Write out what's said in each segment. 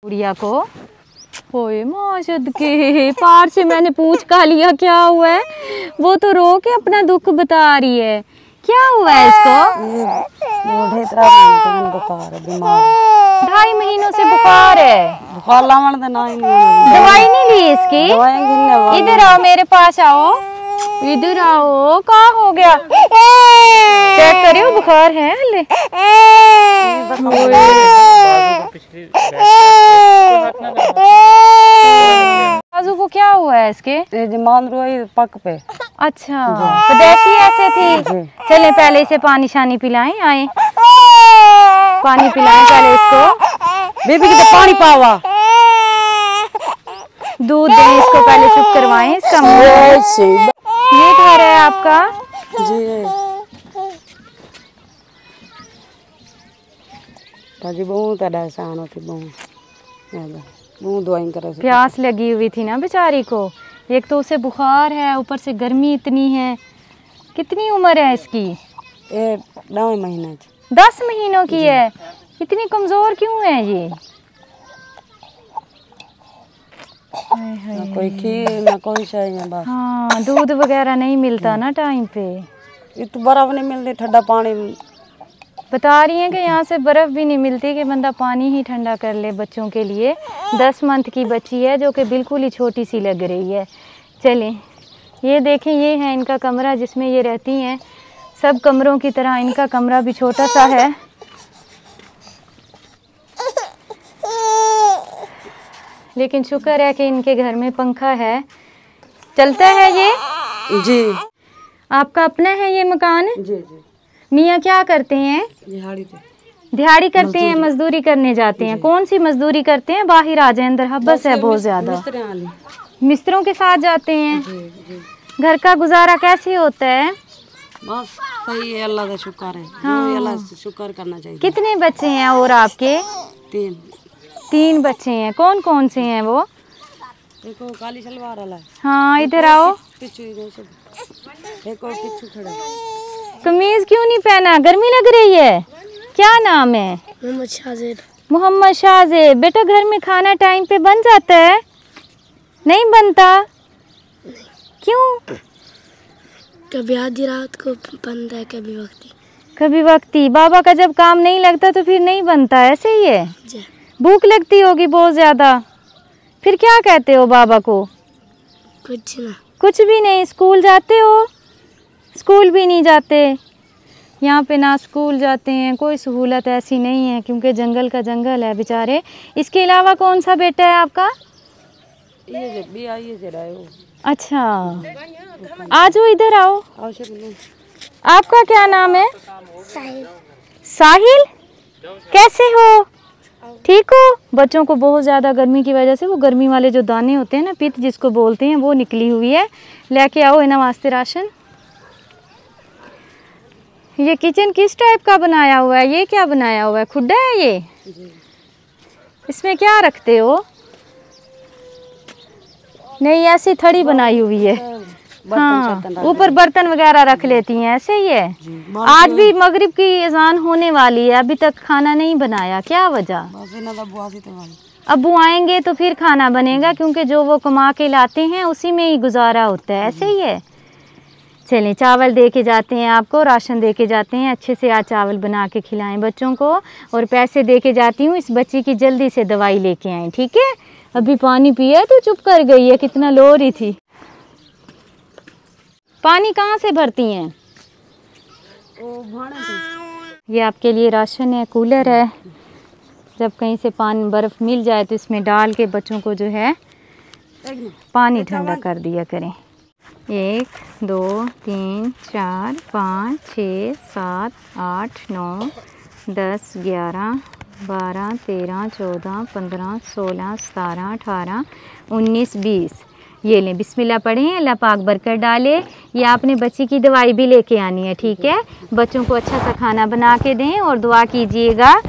गुड़िया को होए माशद के पार से मैंने पूछ का लिया क्या हुआ है, वो तो रो के अपना दुख बता रही है। क्या हुआ है इसको? 2.5 महीनों से बुखार है। दवाई नहीं ली इसकी? इधर आओ, मेरे पास आओ, इधर आओ। कहाँ हो गया? चेक करियो, बुखार है हले। बाजू को क्या हुआ है इसके? पक पे। अच्छा, पैदाइशी ऐसे थी। चले पहले इसे पानी शानी पिलाएं, आए पानी पिलाएं पहले इसको। बेबी की तो पानी पावा, दूध दें इसको, पहले चुप करवाएं इसका मुंह। ये घर है आपका? जी ताजी बहुत आसान होती, बहुत दवाई करे। प्यास लगी हुई थी ना बेचारी को, एक तो उसे बुखार है, ऊपर से गर्मी इतनी है। कितनी उम्र है इसकी? 9 महीने। 10 महीनों की है। इतनी कमजोर क्यों है ये? ना कोई खीर ना कोई चाहिए बस। हाँ, दूध वगैरह नहीं मिलता ना टाइम पे। ये तो बर्फ नहीं मिलती, ठंडा पानी बता रही हैं कि यहाँ से बर्फ भी नहीं मिलती कि बंदा पानी ही ठंडा कर ले बच्चों के लिए। 10 मंथ की बच्ची है जो कि बिल्कुल ही छोटी सी लग रही है। चलें, ये देखें, ये है इनका कमरा जिसमें ये रहती हैं। सब कमरों की तरह इनका कमरा भी छोटा सा है। लेकिन शुक्र है कि इनके घर में पंखा है, चलता है ये। जी आपका अपना है ये मकान? जी जी। मियाँ क्या करते हैं? दिहाड़ी करते हैं, मजदूरी करने जाते हैं। कौन सी मजदूरी करते हैं? बाहर आ जाए, अंदर हब्बस है बहुत ज्यादा। मिस्त्रों के साथ जाते हैं। घर का गुजारा कैसे होता है? बस सही है, अल्लाह का शुक्र है। हाँ। अल्लाह से शुक्र करना चाहिए। कितने बच्चे हैं और आपके? 3 बच्चे हैं। कौन कौन से हैं वो? देखो काली सलवार वाला। हाँ, इधर आओ। कमीज क्यों नहीं पहना? गर्मी लग रही है। क्या नाम है? मोहम्मद शाहजेब। मोहम्मद शाहजेब। बेटा, घर में खाना टाइम पे बन जाता है? नहीं बनता? क्यों? कभी आधी रात को बनता है, कभी वक्ती। कभी वक्ती। बाबा का जब काम नहीं लगता तो फिर नहीं बनता, ऐसे ही है? भूख लगती होगी बहुत ज्यादा, फिर क्या कहते हो बाबा को? कुछ ना। कुछ भी नहीं। स्कूल जाते हो? स्कूल भी नहीं जाते। यहाँ पे ना स्कूल जाते हैं, कोई सहूलत ऐसी नहीं है क्योंकि जंगल का जंगल है बेचारे। इसके अलावा कौन सा बेटा है आपका? अच्छा, आ जाओ, इधर आओ। आपका क्या नाम है? साहिल। साहिल, कैसे हो? ठीक हो? बच्चों को बहुत ज़्यादा गर्मी की वजह से वो गर्मी वाले जो दाने होते हैं ना, पित्त जिसको बोलते हैं, वो निकली हुई है। लेके आओ इन्हें वास्ते राशन। ये किचन किस टाइप का बनाया हुआ है? ये क्या बनाया हुआ है? खुड्डा है ये? इसमें क्या रखते हो? नहीं, ऐसी थड़ी बनाई हुई है। हाँ, ऊपर बर्तन वगैरह रख लेती हैं, ऐसे ही है। आज भी मगरिब की अजान होने वाली है, अभी तक खाना नहीं बनाया। क्या वजह? अब्बू आएंगे तो फिर खाना बनेगा, क्योंकि जो वो कमा के लाते हैं उसी में ही गुजारा होता है, ऐसे ही है। चलें, चावल दे के जाते हैं आपको, राशन दे के जाते हैं। अच्छे से आज चावल बना के खिलाएं बच्चों को, और पैसे दे के जाती हूँ। इस बच्ची की जल्दी से दवाई लेके आएँ, ठीक है? अभी पानी पिया तो चुप कर गई है, कितना लो रही थी। पानी कहाँ से भरती हैं? ये आपके लिए राशन है, कूलर है। जब कहीं से पानी बर्फ़ मिल जाए तो इसमें डाल के बच्चों को जो है पानी ठंडा कर दिया करें। 1 2 3 4 5 6 7 8 9 10 11 12 13 14 15 16 17 18 19 20। ये लें, बिस्मिल्लाह पढ़ें, अल्लाह पाक बरकत डाले। ये आपने बच्ची की दवाई भी लेके आनी है, ठीक है? बच्चों को अच्छा सा खाना बना के दें और दुआ कीजिएगा।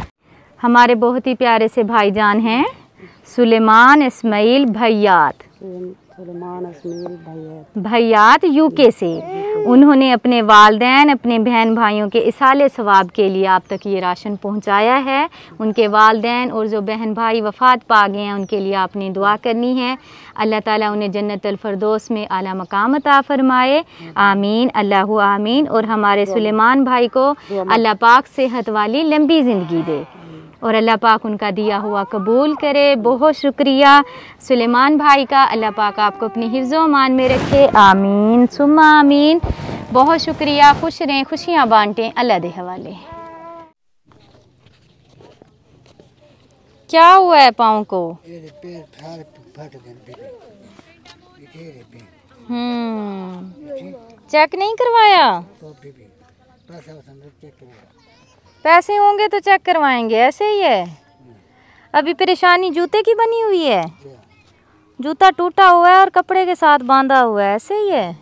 हमारे बहुत ही प्यारे से भाईजान हैं, सुलेमान इस्माइल भैयात, भैयात यूके से। उन्होंने अपने वालिदैन, अपने बहन भाइयों के इसाले सवाब के लिए आप तक ये राशन पहुंचाया है। उनके वालिदैन और जो बहन भाई वफ़ात पा गए हैं उनके लिए आपने दुआ करनी है। अल्लाह ताला उन्हें जन्नतुल फ़िरदौस में आला मकाम अता फ़रमाए। आमीन, अल्लाहु आमीन। और हमारे सुलेमान भाई को अल्लाह पाक सेहत वाली लंबी ज़िंदगी दे और अल्लाह पाक उनका दिया हुआ कबूल करे। बहुत शुक्रिया सुलेमान भाई का। अल्लाह पाक आपको अपनी हिफ्ज़ो अमान में रखे। आमीन सुम्मा आमीन। बहुत शुक्रिया। खुश रहें, खुशियाँ बांटें। अल्लाह दे हवाले। क्या हुआ है पाँव को? चेक नहीं करवाया? पैसे होंगे तो चेक करवाएंगे, ऐसे ही है। अभी परेशानी जूते की बनी हुई है, जूता टूटा हुआ है और कपड़े के साथ बांधा हुआ है, ऐसे ही है।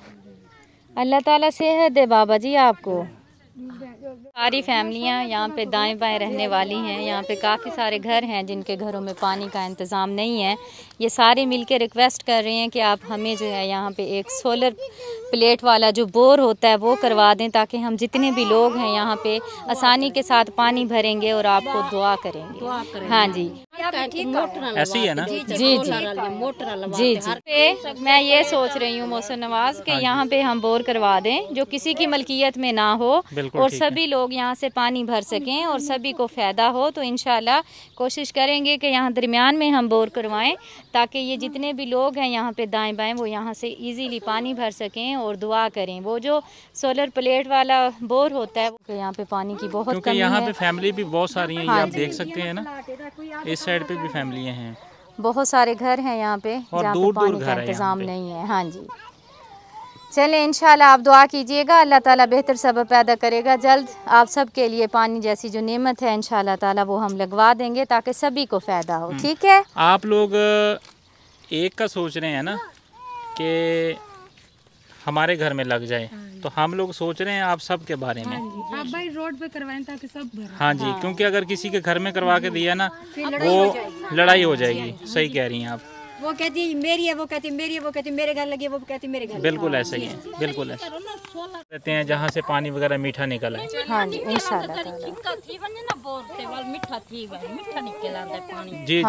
अल्लाह ताला सेहत दे बाबा जी आपको। सारी फैमिलियाँ यहाँ पे दाएं बाएं रहने वाली हैं। यहाँ पे काफ़ी सारे घर हैं जिनके घरों में पानी का इंतज़ाम नहीं है। ये सारे मिलकर रिक्वेस्ट कर रहे हैं कि आप हमें जो है यहाँ पे एक सोलर प्लेट वाला जो बोर होता है वो करवा दें, ताकि हम जितने भी लोग हैं यहाँ पे आसानी के साथ पानी भरेंगे और आपको दुआ करेंगे। हाँ जी, ऐसी है ना? जी जी जी जी। मैं ये सोच रही हूँ मोहसिन नवाज के यहाँ पे हम बोर करवा दें जो किसी की मलकियत में ना हो और सभी लोग यहाँ से पानी भर सकें और सभी को फ़ायदा हो। तो इंशाल्लाह कोशिश करेंगे कि यहाँ दरमियान में हम बोर करवाएं, ताकि ये जितने भी लोग हैं यहाँ पे दाएं बाएं वो यहाँ से इजीली पानी भर सकें और दुआ करें। वो जो सोलर प्लेट वाला बोर होता है यहाँ पे पानी की बहुत कमी है, क्योंकि यहाँ पे फैमिली भी बहुत सारी हैं। ये आप देख सकते हैं ना, इस साइड पे भी फैमिलियाँ हैं, बहुत सारे घर हैं यहाँ पे जहाँ पे पानी का इंतज़ाम नहीं है। हाँ जी, चलें इंशाल्लाह आप दुआ कीजिएगा, अल्लाह ताला बेहतर सबब पैदा करेगा। जल्द आप सब के लिए पानी जैसी जो नेमत है इंशाल्लाह ताला वो हम लगवा देंगे ताकि सभी को फ़ायदा हो। ठीक है, आप लोग एक का सोच रहे हैं ना कि हमारे घर में लग जाए, तो हम लोग सोच रहे हैं आप सब के बारे में। आप भाई रोड पे करवाएं ताकि सब भर। हाँ जी, क्योंकि अगर किसी के घर में करवा के दिया ना वो लड़ाई हो जाएगी। सही कह रही हैं आप। वो कहती है मेरी है, वो कहती मेरी है, वो कहती मेरे घर लगी है, वो कहती मेरे घर। बिल्कुल ऐसा ही है, बिल्कुल ऐसा कहते हैं जहाँ से पानी वगैरह मीठा निकल आए। हाँ जी इंशाल्लाह ताला। जी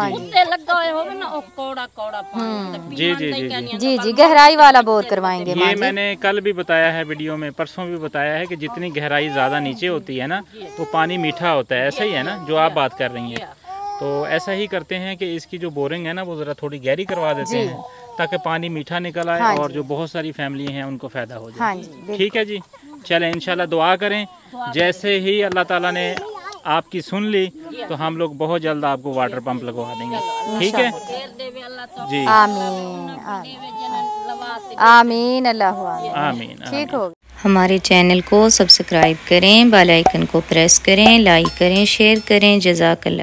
जी जी जी जी जी जी गहराई वाला बोर करवाएंगे। ये मैंने कल भी बताया है वीडियो में, परसों भी बताया है कि जितनी गहराई ज़्यादा नीचे होती है ना वो पानी मीठा होता है। ऐसा ही है ना जो आप बात कर रही हैं। तो ऐसा ही करते हैं कि इसकी जो बोरिंग है ना वो ज़रा थोड़ी गहरी करवा देते हैं ताकि पानी मीठा निकल आए और जो बहुत सारी फैमिली हैं उनको फ़ायदा हो जाए। हाँ जी, ठीक है जी, चलें इंशाल्लाह दुआ करें। जैसे ही अल्लाह ताला ने आपकी सुन ली तो हम लोग बहुत जल्द आपको वाटर पंप लगवा देंगे। ठीक है जी, आमीन आमीन अल्लाह आमीन। ठीक हो। हमारे चैनल को सब्सक्राइब करें, बेल आइकन को प्रेस करें, लाइक करें, शेयर करें। जज़ाकल्लाह।